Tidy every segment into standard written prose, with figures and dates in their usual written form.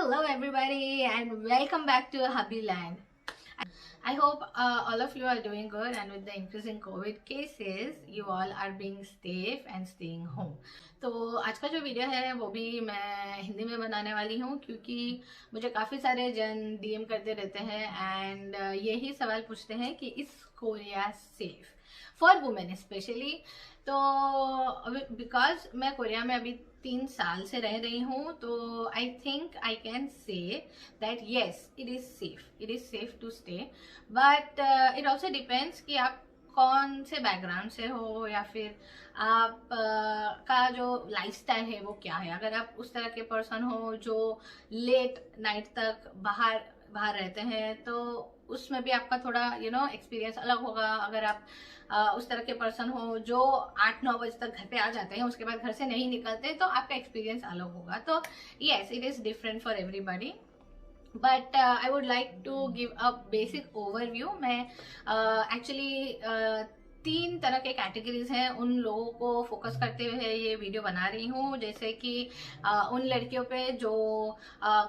Hello everybody and welcome back to Hubbyland. I hope all of you are doing good, and with the increasing COVID cases, you all are being safe and staying home. तो आज का जो video है वो भी मैं हिंदी में बनाने वाली हूँ क्योंकि मुझे काफ़ी सारे जन डीएम करते रहते हैं एंड यही सवाल पूछते हैं कि is Korea safe for women specially. तो बिकॉज मैं कोरिया में अभी 3 साल से रह रही हूँ तो I think I can say that yes it is safe to stay, but it also depends कि आप कौन से बैकग्राउंड से हो या फिर आप का जो लाइफस्टाइल है वो क्या है। अगर आप उस तरह के पर्सन हो जो लेट नाइट तक बाहर रहते हैं तो उसमें भी आपका थोड़ा एक्सपीरियंस अलग होगा। अगर आप उस तरह के पर्सन हो जो 8-9 बजे तक घर पे आ जाते हैं, उसके बाद घर से नहीं निकलते, तो आपका एक्सपीरियंस अलग होगा। तो yes, it is different for everybody, but I would like to give a basic overview. मैं एक्चुअली 3 तरह के कैटेगरीज हैं, उन लोगों को फोकस करते हुए ये वीडियो बना रही हूँ। जैसे कि उन लड़कियों पे जो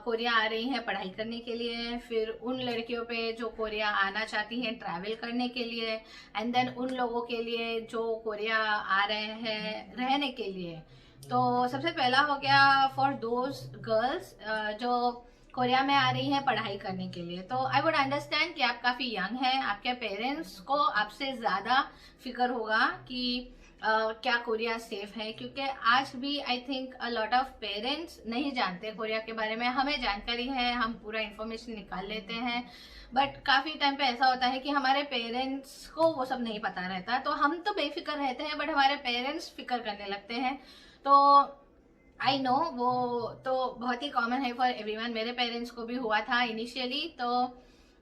कोरिया आ रही हैं पढ़ाई करने के लिए, फिर उन लड़कियों पे जो कोरिया आना चाहती हैं ट्रैवल करने के लिए, एंड देन उन लोगों के लिए जो कोरिया आ रहे हैं रहने के लिए। तो सबसे पहला हो गया फॉर दोज गर्ल्स जो कोरिया में आ रही हैं पढ़ाई करने के लिए। तो आई वुड अंडरस्टैंड कि आप काफ़ी यंग हैं, आपके पेरेंट्स को आपसे ज़्यादा फिक्र होगा कि क्या कोरिया सेफ है, क्योंकि आज भी I think a lot of parents नहीं जानते कोरिया के बारे में। हमें जानकारी है, हम पूरा इन्फॉर्मेशन निकाल लेते हैं, बट काफ़ी टाइम पे ऐसा होता है कि हमारे पेरेंट्स को वो सब नहीं पता रहता। तो हम तो बेफिक्र रहते हैं बट हमारे पेरेंट्स फिक्र करने लगते हैं। तो आई नो वो तो बहुत ही कॉमन है फॉर एवरीवन, मेरे पेरेंट्स को भी हुआ था इनिशियली। तो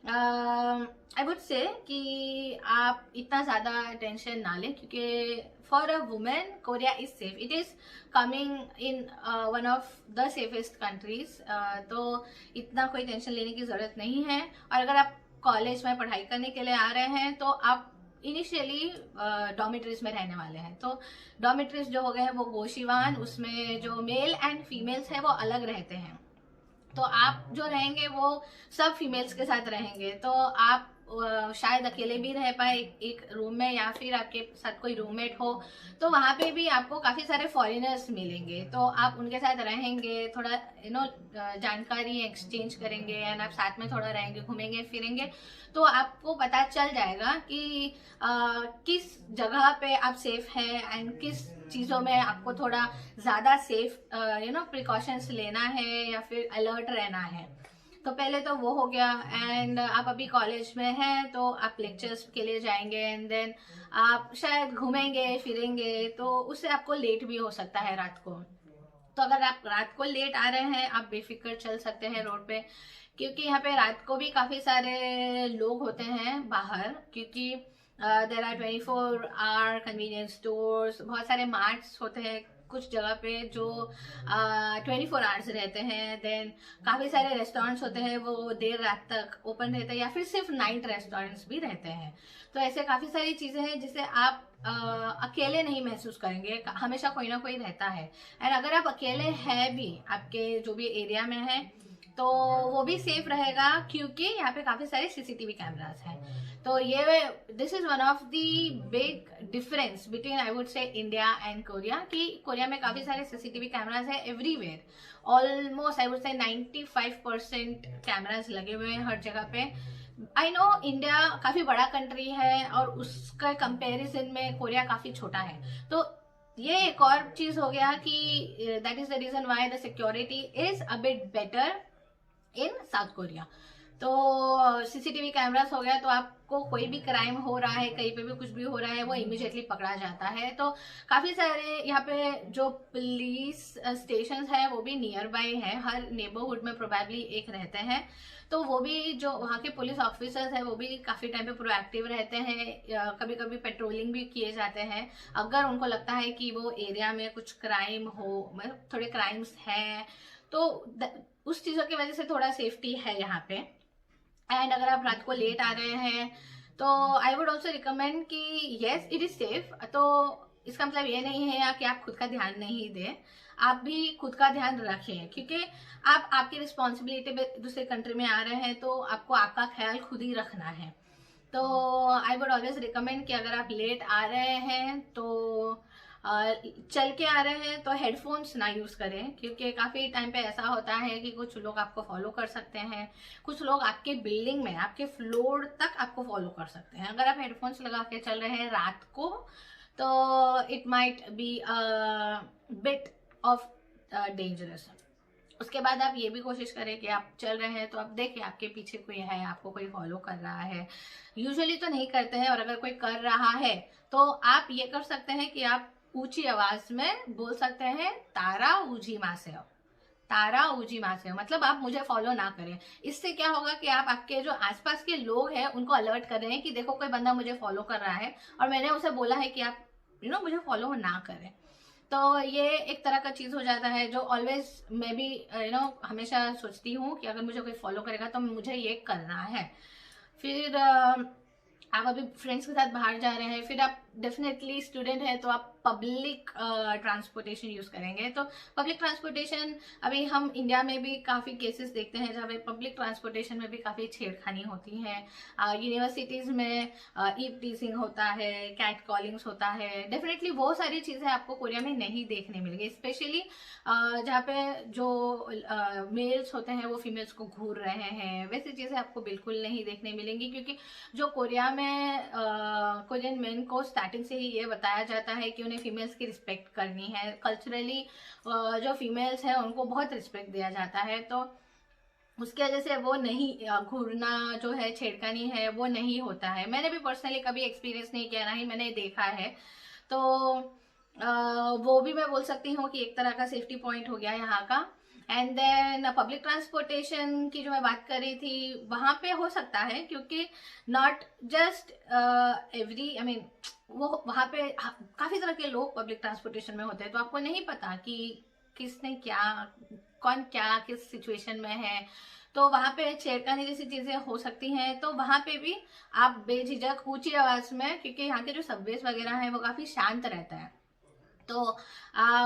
आई वुड से कि आप इतना ज़्यादा टेंशन ना लें, क्योंकि for a women Korea is safe. It is coming in one of the safest countries. तो इतना कोई टेंशन लेने की ज़रूरत नहीं है। और अगर आप कॉलेज में पढ़ाई करने के लिए आ रहे हैं तो आप इनिशियली डॉमिट्रीज में रहने वाले हैं। तो डॉमिट्रीज जो हो गए हैं वो गोशीवान, उसमें जो मेल एंड फीमेल्स हैं वो अलग रहते हैं। तो आप जो रहेंगे वो सब फीमेल्स के साथ रहेंगे। तो आप शायद अकेले भी रह पाए एक रूम में, या फिर आपके साथ कोई रूममेट हो। तो वहाँ पे भी आपको काफ़ी सारे फॉरेनर्स मिलेंगे, तो आप उनके साथ रहेंगे, थोड़ा जानकारी एक्सचेंज करेंगे, एंड आप साथ में थोड़ा रहेंगे, घूमेंगे फिरेंगे। तो आपको पता चल जाएगा कि किस जगह पे आप सेफ हैं एंड किस चीज़ों में आपको थोड़ा ज़्यादा सेफ प्रिकॉशंस लेना है या फिर अलर्ट रहना है। तो पहले तो वो हो गया। एंड आप अभी कॉलेज में हैं तो आप लेक्चर्स के लिए जाएंगे, एंड देन आप शायद घूमेंगे फिरेंगे, तो उससे आपको लेट भी हो सकता है रात को। तो अगर आप रात को लेट आ रहे हैं, आप बेफिक्र चल सकते हैं रोड पे, क्योंकि यहाँ पे रात को भी काफ़ी सारे लोग होते हैं बाहर, क्योंकि there are 24 hour convenience stores, बहुत सारे मार्ट्स होते हैं कुछ जगह पे जो 24 आवर्स रहते हैं। देन काफ़ी सारे रेस्टोरेंट्स होते हैं वो देर रात तक ओपन रहते हैं, या फिर सिर्फ नाइट रेस्टोरेंट्स भी रहते हैं। तो ऐसे काफ़ी सारी चीज़ें हैं जिसे आप अकेले नहीं महसूस करेंगे, हमेशा कोई ना कोई रहता है। एंड अगर आप अकेले हैं भी आपके जो भी एरिया में है तो वो भी सेफ रहेगा, क्योंकि यहाँ पे काफ़ी सारे सीसीटीवी कैमरास हैं। तो ये this is one of the big difference between I would say India and Korea, कि कोरिया में काफ़ी सारे सीसीटीवी कैमरास है everywhere. Almost I would say 95% cameras लगे हुए हैं हर जगह पे। आई नो इंडिया काफ़ी बड़ा कंट्री है और उसका कंपैरिजन में कोरिया काफ़ी छोटा है। तो ये एक और चीज़ हो गया कि that is the reason why the security is a bit better in south Korea. तो सीसीटीवी कैमरास हो गया, तो आपको कोई भी क्राइम हो रहा है, कहीं पे भी कुछ भी हो रहा है, वो इमीडिएटली पकड़ा जाता है। तो काफ़ी सारे यहाँ पे जो पुलिस स्टेशंस हैं वो भी नियर बाय है, हर नेबरहुड में प्रोबेबली एक रहते हैं। तो वो भी जो वहाँ के पुलिस ऑफिसर्स हैं वो भी काफ़ी टाइम पे प्रोएक्टिव रहते हैं, कभी कभी पेट्रोलिंग भी किए जाते हैं अगर उनको लगता है कि वो एरिया में कुछ क्राइम हो, मतलब थोड़े क्राइम्स हैं, तो उस चीज़ों की वजह से थोड़ा सेफ्टी है यहाँ पे। एंड अगर आप रात को लेट आ रहे हैं तो आई वुड ऑल्सो रिकमेंड कि येस इट इज़ सेफ। तो इसका मतलब ये नहीं है कि आप खुद का ध्यान नहीं दें, आप भी खुद का ध्यान रखें, क्योंकि आप आपकी रिस्पॉन्सिबिलिटी पे दूसरे कंट्री में आ रहे हैं तो आपको आपका ख्याल खुद ही रखना है। तो आई वुड ऑलवेज रिकमेंड कि अगर आप लेट आ रहे हैं तो चल के आ रहे हैं तो हेडफोन्स ना यूज करें, क्योंकि काफी टाइम पे ऐसा होता है कि कुछ लोग आपको फॉलो कर सकते हैं, कुछ लोग आपके बिल्डिंग में आपके फ्लोर तक आपको फॉलो कर सकते हैं अगर आप हेडफोन्स लगा के चल रहे हैं रात को। तो it might be bit of dangerous. उसके बाद आप ये भी कोशिश करें कि आप चल रहे हैं तो आप देखें आपके पीछे कोई है, आपको कोई फॉलो कर रहा है। यूजुअली तो नहीं करते हैं, और अगर कोई कर रहा है तो आप ये कर सकते हैं कि आप ऊंची आवाज में बोल सकते हैं, तारा ऊजी माँ से हो, तारा ऊजी माँ से हो, मतलब आप मुझे फॉलो ना करें। इससे क्या होगा कि आप आपके जो आसपास के लोग हैं उनको अलर्ट कर रहे हैं कि देखो कोई बंदा मुझे फॉलो कर रहा है और मैंने उसे बोला है कि आप मुझे फॉलो ना करें। तो ये एक तरह का चीज हो जाता है जो ऑलवेज मैं भी हमेशा सोचती हूँ कि अगर मुझे कोई फॉलो करेगा तो मुझे ये करना है। फिर आप अभी फ्रेंड्स के साथ बाहर जा रहे हैं, फिर आप डेफिनेटली स्टूडेंट है तो आप पब्लिक ट्रांसपोर्टेशन यूज करेंगे। तो पब्लिक ट्रांसपोर्टेशन अभी हम इंडिया में भी काफी केसेस देखते हैं जहाँ पे पब्लिक ट्रांसपोर्टेशन में भी काफी छेड़खानी होती है। यूनिवर्सिटीज में ईव टीजिंग होता है, कैट कॉलिंग्स होता है। डेफिनेटली वो सारी चीजें आपको कोरिया में नहीं देखने मिलेगी, स्पेशली जहाँ पे जो मेल्स होते हैं वो फीमेल्स को घूर रहे हैं, वैसी चीजें आपको बिल्कुल नहीं देखने मिलेंगी। क्योंकि जो कोरिया में कोरियन मेन को स्टार्टिंग से ही ये बताया जाता है कि उन्हें फीमेल्स की रिस्पेक्ट करनी है। कल्चरली जो फीमेल्स हैं उनको बहुत रिस्पेक्ट दिया जाता है, तो उसकी वजह से वो नहीं घूरना जो है, छेड़खानी है, वो नहीं होता है। मैंने भी पर्सनली कभी एक्सपीरियंस नहीं किया, ना ही मैंने देखा है। तो वो भी मैं बोल सकती हूँ कि एक तरह का सेफ्टी पॉइंट हो गया यहाँ का। एंड देन पब्लिक ट्रांसपोर्टेशन की जो मैं बात कर रही थी, वहां पे हो सकता है क्योंकि not just every I mean वो वहां पे काफी तरह के लोग पब्लिक ट्रांसपोर्टेशन में होते हैं, तो आपको नहीं पता कि किसने क्या, कौन क्या किस सिचुएशन में है, तो वहां पे छेड़खानी जैसी चीजें हो सकती हैं। तो वहां पे भी आप बेझिझक ऊंची आवाज में, क्योंकि यहाँ के जो सबवेज वगैरह है वो काफी शांत रहता है, तो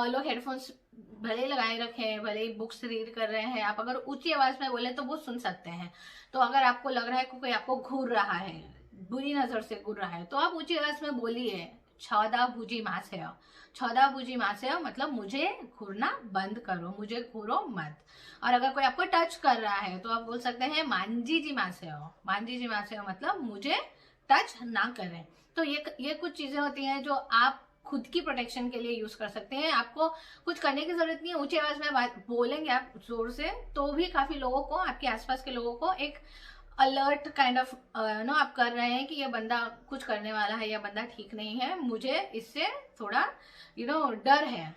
लोग हेडफोन्स भले ही लगाए रखें, भले ही बुक्स रीड कर रहे हैं, आप अगर ऊंची आवाज में बोले तो वो सुन सकते हैं। तो अगर आपको लग रहा है कोई आपको घूर रहा है, बुरी नजर से घूर रहा है, तो आप ऊंची आवाज में बोलिए, छौदा भूजी माँ से हो, छौदा भूजी माँ से हो, मतलब मुझे घूरना बंद करो, मुझे घूरो मत। और अगर कोई आपको टच कर रहा है तो आप बोल सकते हैं, मांजी जी माँ से हो, मांजी जी माँ से हो, मतलब मुझे टच ना करें। तो ये कुछ चीजें होती हैं जो आप खुद की प्रोटेक्शन के लिए यूज कर सकते हैं। आपको कुछ करने की जरूरत नहीं है, ऊंची आवाज में बात बोलेंगे आप जोर से तो भी काफी लोगों को, आपके आसपास के लोगों को एक अलर्ट काइंड ऑफ आप कर रहे हैं कि ये बंदा कुछ करने वाला है, या बंदा ठीक नहीं है, मुझे इससे थोड़ा डर है।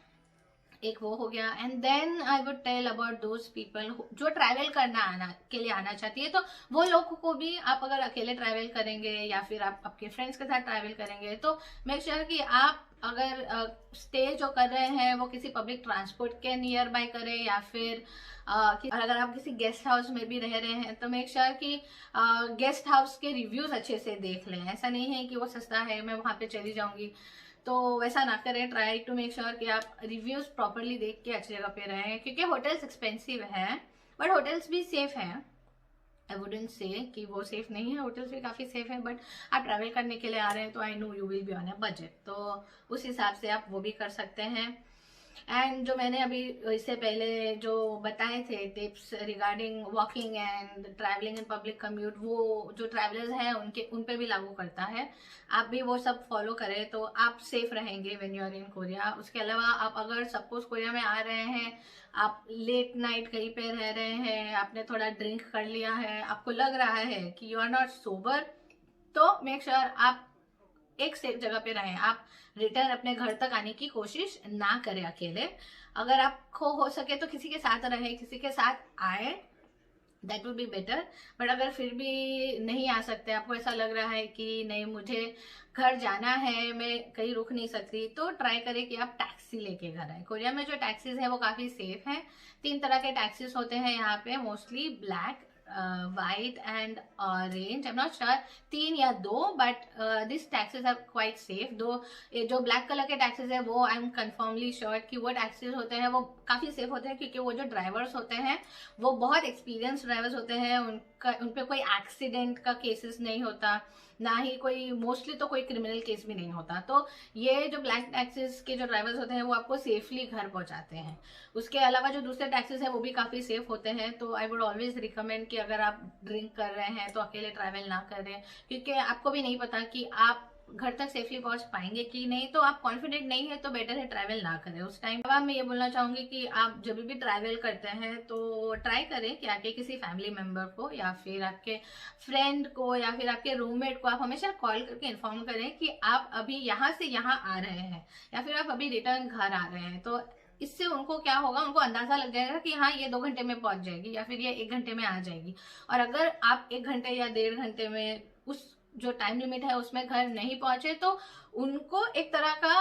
एक वो हो गया। And then I would tell about those people जो ट्रैवल करना के लिए आना चाहती है, तो वो लोगों को भी, आप अगर अकेले ट्रैवल करेंगे या फिर आप आपके फ्रेंड्स के साथ ट्रैवल करेंगे, तो मेक श्योर कि आप अगर स्टे जो कर रहे हैं वो किसी पब्लिक ट्रांसपोर्ट के नियर बाय करें, या फिर अगर आप किसी गेस्ट हाउस में भी रह रहे हैं तो मेक श्योर कि गेस्ट हाउस के रिव्यूज अच्छे से देख लें। ऐसा नहीं है कि वो सस्ता है मैं वहां पे चली जाऊंगी, तो वैसा ना करें। ट्राई टू मेक श्योर कि आप रिव्यूज प्रॉपरली देख के अच्छी जगह पे रहें, क्योंकि होटल्स एक्सपेंसिव हैं बट होटल्स भी सेफ हैं। आई वुडेंट से कि वो सेफ नहीं है, होटल्स भी काफी सेफ है, बट आप ट्रैवल करने के लिए आ रहे हैं तो I know you will be on a budget, तो उस हिसाब से आप वो भी कर सकते हैं। एंड जो मैंने अभी इससे पहले जो बताए थे tips regarding walking and travelling in public commute, वो जो ट्रैवलर्स हैं उन पे भी लागू करता है। आप भी वो सब फॉलो करें तो आप सेफ रहेंगे when you are in Korea. उसके अलावा आप अगर सपोज कोरिया में आ रहे हैं, आप लेट नाइट कहीं पे रह रहे हैं, आपने थोड़ा ड्रिंक कर लिया है, आपको लग रहा है कि यू आर नॉट सोबर, तो मेक श्योर आप एक सेफ जगह पे रहें। आप रिटर्न अपने घर तक आने की कोशिश ना करें अकेले। अगर आपको हो सके तो किसी के साथ रहे, किसी के साथ आए, that would be better. But अगर फिर भी नहीं आ सकते, आपको ऐसा लग रहा है कि नहीं मुझे घर जाना है, मैं कहीं रुक नहीं सकती, तो ट्राई करें कि आप टैक्सी लेके घर आए। कोरिया में जो टैक्सीज है वो काफी सेफ हैं। 3 तरह के टैक्सीज होते हैं यहाँ पे, mostly black, white and orange. I'm not sure 3 या 2, but these taxis are quite safe. दो जो ब्लैक कलर के टैक्सीज है वो आई एम कन्फर्मली श्योर कि वो टैक्सीज होते हैं वो काफ़ी सेफ होते हैं, क्योंकि वो जो ड्राइवर्स होते हैं वो बहुत एक्सपीरियंस ड्राइवर्स होते हैं। उन पे कोई एक्सीडेंट का केसेस नहीं होता, ना ही कोई मोस्टली तो कोई क्रिमिनल केस भी नहीं होता। तो ये जो ब्लैक टैक्सीज के जो ड्राइवर्स होते हैं वो आपको सेफली घर पहुंचाते हैं। उसके अलावा जो दूसरे टैक्सीज हैं वो भी काफ़ी सेफ होते हैं। तो आई वुड ऑलवेज रिकमेंड कि अगर आप ड्रिंक कर रहे हैं तो अकेले ट्रैवल ना करें, क्योंकि आपको भी नहीं पता कि आप घर तक सेफली पहुंच पाएंगे कि नहीं। तो आप कॉन्फिडेंट नहीं है तो बेटर है ट्रैवल ना करें उस टाइम। अब मैं ये बोलना चाहूंगी कि आप जब भी ट्रैवल करते हैं तो ट्राई करें कि आपके किसी फैमिली मेंबर को या फिर आपके फ्रेंड को या फिर आपके रूममेट को आप हमेशा कॉल करके इन्फॉर्म करें कि आप अभी यहाँ से यहाँ आ रहे हैं या फिर आप अभी रिटर्न घर आ रहे हैं। तो इससे उनको क्या होगा, उनको अंदाजा लग जाएगा कि हाँ ये 2 घंटे में पहुंच जाएगी या फिर ये 1 घंटे में आ जाएगी। और अगर आप 1 घंटे या 1.5 घंटे में उस जो टाइम लिमिट है उसमें घर नहीं पहुंचे तो उनको एक तरह का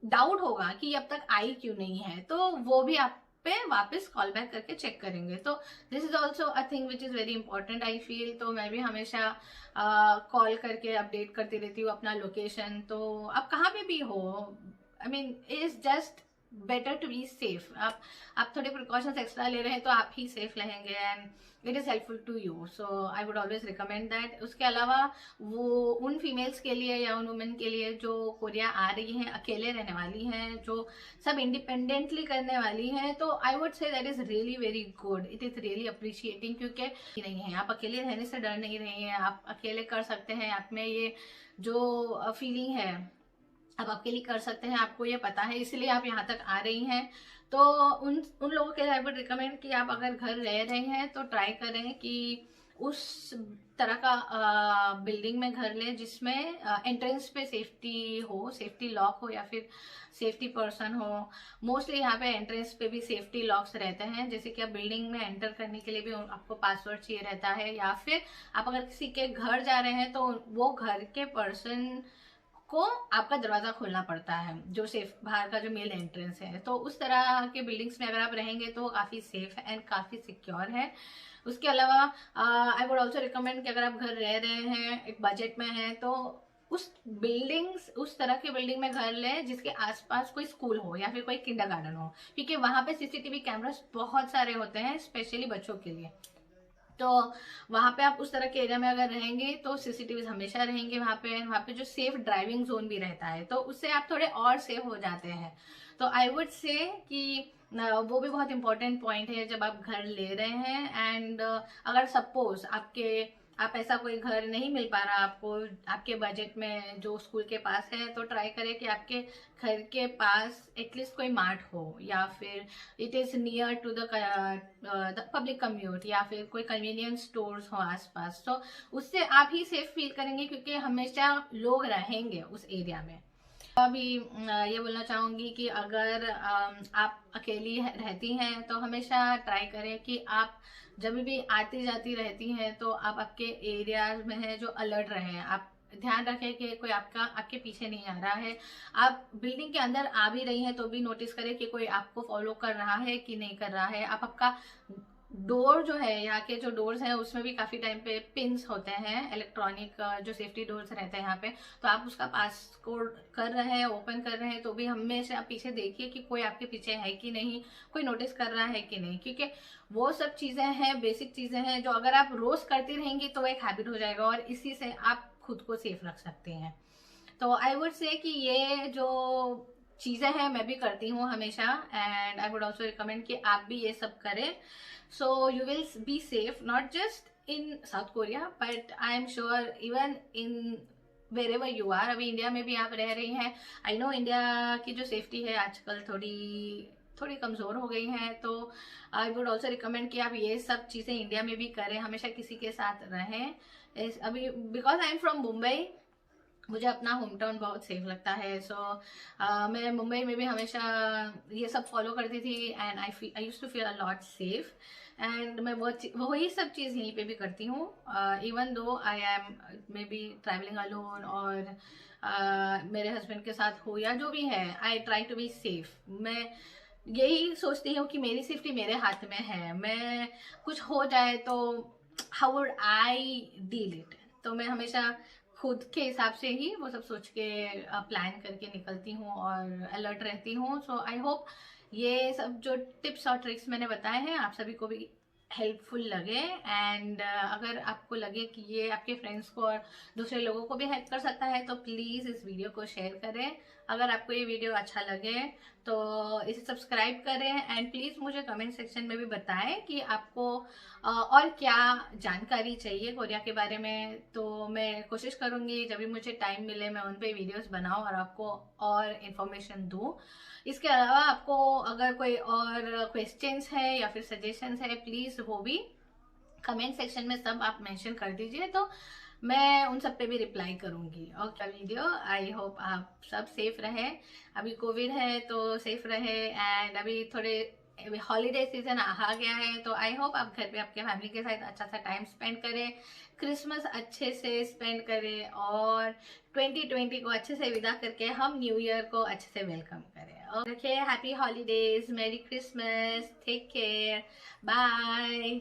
डाउट होगा कि अब तक आई क्यों नहीं है। तो वो भी आप पे वापस कॉल बैक करके चेक करेंगे। तो this is also a thing which is very important I feel. तो मैं भी हमेशा कॉल करके अपडेट करती रहती हूँ अपना लोकेशन। तो आप कहाँ पे भी हो, I mean is just better to be safe. आप थोड़े प्रिकॉशंस एक्स्ट्रा ले रहे हैं तो आप ही सेफ रहेंगे and it is helpful to you. So I would always recommend that. उसके अलावा वो उन फीमेल्स के लिए या उन वुमेन के लिए जो कोरिया आ रही हैं, अकेले रहने वाली हैं, जो सब इंडिपेंडेंटली करने वाली हैं, तो I would say that is really very good. It is really appreciating, क्योंकि नहीं है आप अकेले रहने से डर नहीं रही हैं, आप अकेले कर सकते हैं। आप में ये जो फीलिंग है आप अकेले कर सकते हैं, आपको ये पता है, इसलिए आप यहाँ तक आ रही हैं। तो उन लोगों के लिए आई वुड रिकमेंड कि आप अगर घर रह रहे हैं तो ट्राई करें कि उस तरह का बिल्डिंग में घर लें जिसमें एंट्रेंस पे सेफ्टी हो, सेफ्टी लॉक हो या फिर सेफ्टी पर्सन हो। मोस्टली यहाँ पे एंट्रेंस पे भी सेफ्टी लॉक्स रहते हैं, जैसे कि आप बिल्डिंग में एंटर करने के लिए भी आपको पासवर्ड चाहिए रहता है, या फिर आप अगर किसी के घर जा रहे हैं तो वो घर के पर्सन को आपका दरवाजा खोलना पड़ता है, जो सेफ बाहर का जो मेन एंट्रेंस है। तो उस तरह के बिल्डिंग्स में अगर आप रहेंगे तो वो काफ़ी सेफ है एंड काफ़ी सिक्योर है। उसके अलावा आई वुड ऑल्सो रिकमेंड कि अगर आप घर रह रहे हैं, एक बजट में है, तो उस तरह के बिल्डिंग में घर लें जिसके आसपास कोई स्कूल हो या फिर कोई किंडरगार्टन हो, क्योंकि वहाँ पे सीसीटीवी कैमरास बहुत सारे होते हैं स्पेशली बच्चों के लिए। तो वहाँ पे आप उस तरह के एरिया में अगर रहेंगे तो सीसीटीवी हमेशा रहेंगे वहाँ पे जो सेफ ड्राइविंग जोन भी रहता है, तो उससे आप थोड़े और सेफ हो जाते हैं। तो आई वुड से कि वो भी बहुत इंपॉर्टेंट पॉइंट है जब आप घर ले रहे हैं। एंड अगर सपोज आप ऐसा कोई घर नहीं मिल पा रहा आपको आपके बजट में जो स्कूल के पास है, तो ट्राई करें कि आपके घर के पास एटलीस्ट कोई मार्ट हो या फिर it is near to the public commute या फिर कोई कन्वीनियंस स्टोर्स हो आसपास। तो उससे आप ही सेफ फील करेंगे, क्योंकि हमेशा लोग रहेंगे उस एरिया में। अभी ये बोलना चाहूँगी कि अगर आप अकेली रहती हैं तो हमेशा ट्राई करें कि आप जब भी आती जाती रहती हैं तो आप आपके एरिया में है जो अलर्ट रहें। आप ध्यान रखें कि कोई आपके पीछे नहीं आ रहा है। आप बिल्डिंग के अंदर आ भी रही हैं तो भी नोटिस करें कि कोई आपको फॉलो कर रहा है कि नहीं कर रहा है। आप आपका डोर जो है, यहाँ के जो डोर्स हैं उसमें भी काफ़ी टाइम पे पिन्स होते हैं, इलेक्ट्रॉनिक जो सेफ्टी डोर्स रहते हैं यहाँ पे, तो आप उसका पासकोड कर रहे हैं, ओपन कर रहे हैं, तो भी हमेशा पीछे देखिए कि कोई आपके पीछे है कि नहीं, कोई नोटिस कर रहा है कि नहीं, क्योंकि वो सब चीज़ें हैं, बेसिक चीज़ें हैं जो अगर आप रोज़ करती रहेंगी तो एक हैबिट हो जाएगा और इसी से आप खुद को सेफ रख सकते हैं। तो आई वुड से कि ये जो चीज़ें हैं मैं भी करती हूँ हमेशा, and I would also recommend कि आप भी ये सब करें। So you will be safe not just in South Korea but I am sure even in wherever you are। अभी इंडिया में भी आप रह रही हैं, आई नो इंडिया की जो सेफ्टी है आजकल थोड़ी कमज़ोर हो गई है। तो आई वुड ऑल्सो रिकमेंड कि आप ये सब चीज़ें इंडिया में भी करें, हमेशा किसी के साथ रहें। अभी because I am from Mumbai, मुझे अपना होम टाउन बहुत सेफ लगता है। सो मैं मुंबई में भी हमेशा ये सब फॉलो करती थी and I used to feel a lot safe. And मैं वही सब चीज़ यहीं पे भी करती हूँ, even though I am may be travelling alone और मेरे हस्बैंड के साथ हो या जो भी है, I try to be safe. मैं यही सोचती हूँ कि मेरी सेफ्टी मेरे हाथ में है, मैं कुछ हो जाए तो how would I deal it. तो मैं हमेशा खुद के हिसाब से ही वो सब सोच के प्लान करके निकलती हूँ और अलर्ट रहती हूँ। सो आई होप ये सब जो टिप्स और ट्रिक्स मैंने बताए हैं आप सभी को भी हेल्पफुल लगे। एंड अगर आपको लगे कि ये आपके फ्रेंड्स को और दूसरे लोगों को भी हेल्प कर सकता है तो प्लीज़ इस वीडियो को शेयर करें। अगर आपको ये वीडियो अच्छा लगे तो इसे सब्सक्राइब करें एंड प्लीज़ मुझे कमेंट सेक्शन में भी बताएं कि आपको और क्या जानकारी चाहिए कोरिया के बारे में। तो मैं कोशिश करूँगी जब भी मुझे टाइम मिले मैं उन पे वीडियोस बनाऊँ और आपको और इन्फॉर्मेशन दूँ। इसके अलावा आपको अगर कोई और क्वेश्चंस है या फिर सजेशंस है प्लीज़ वो भी कमेंट सेक्शन में सब आप मेंशन कर दीजिए, तो मैं उन सब पे भी रिप्लाई करूंगी। ओके वीडियो, आई होप आप सब सेफ रहे। अभी कोविड है तो सेफ रहे एंड अभी थोड़े हॉलीडे सीजन आ गया है तो आई होप आप घर पे आपके फैमिली के साथ अच्छा सा टाइम स्पेंड करें, क्रिसमस अच्छे से स्पेंड करें और 2020 को अच्छे से विदा करके हम न्यू ईयर को अच्छे से वेलकम करें। Okay, happy holidays, merry Christmas, take care, bye.